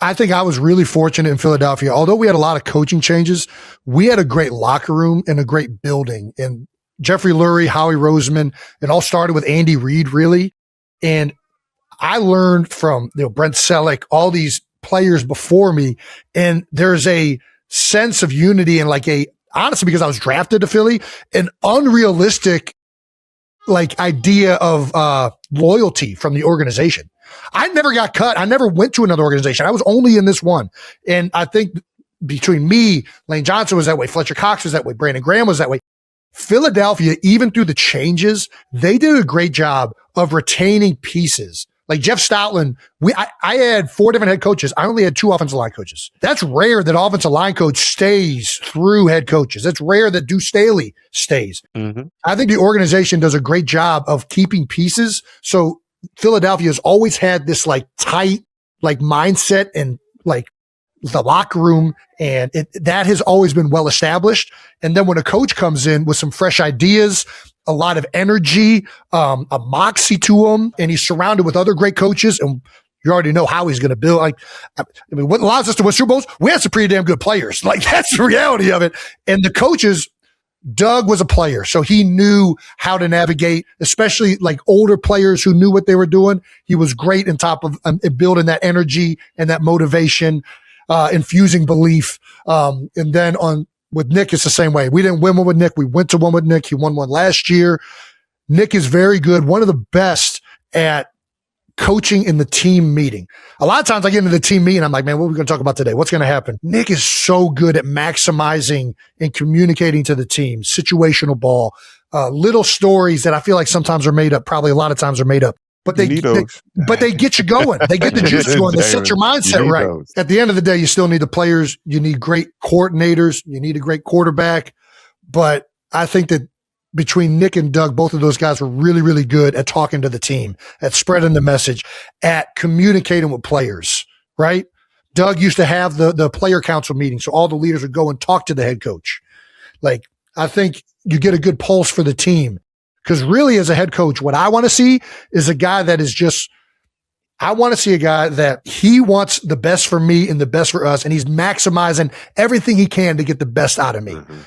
I think I was really fortunate in Philadelphia. Although we had a lot of coaching changes, we had a great locker room and a great building. And Jeffrey Lurie, Howie Roseman, it all started with Andy Reid, really. And I learned from Brent Selleck, all these players before me, and there's a sense of unity and honestly, because I was drafted to Philly, an unrealistic idea of loyalty from the organization. I never got cut. I never went to another organization. I was only in this one. And I think between me, Lane Johnson was that way, Fletcher Cox was that way, Brandon Graham was that way. Philadelphia, even through the changes, they did a great job of retaining pieces. Like Jeff Stoutland, I had 4 different head coaches. I only had 2 offensive line coaches. That's rare that offensive line coach stays through head coaches. It's rare that Deuce Staley stays. Mm-hmm. I think the organization does a great job of keeping pieces. So Philadelphia has always had this tight mindset and the locker room, and that has always been well established. And then when a coach comes in with some fresh ideas, a lot of energy, a moxie to him, and he's surrounded with other great coaches, and you already know how he's going to build. What allows us to win Super Bowls? We had some pretty damn good players. That's the reality of it. And the coaches, Doug was a player, so he knew how to navigate, especially older players who knew what they were doing. He was great on top of building that energy and that motivation, infusing belief. And then with Nick, it's the same way. We didn't win one with Nick. We went to one with Nick. He won one last year. Nick is very good, one of the best at coaching in the team meeting. A lot of times I get into the team meeting, I'm like, man, what are we going to talk about today? What's going to happen? Nick is so good at maximizing and communicating to the team, situational ball, little stories that I feel like sometimes are made up, probably a lot of times are made up. But they get you going. They get the juice going. They set your mindset right. Those. At the end of the day, you still need the players. You need great coordinators. You need a great quarterback. But I think that between Nick and Doug, both of those guys were really, really good at talking to the team, at spreading the message, at communicating with players, right? Doug used to have the player council meeting, so all the leaders would go and talk to the head coach. I think you get a good pulse for the team. Because really, as a head coach, what I want to see is a guy that is I want to see a guy that he wants the best for me and the best for us, and he's maximizing everything he can to get the best out of me. Mm-hmm.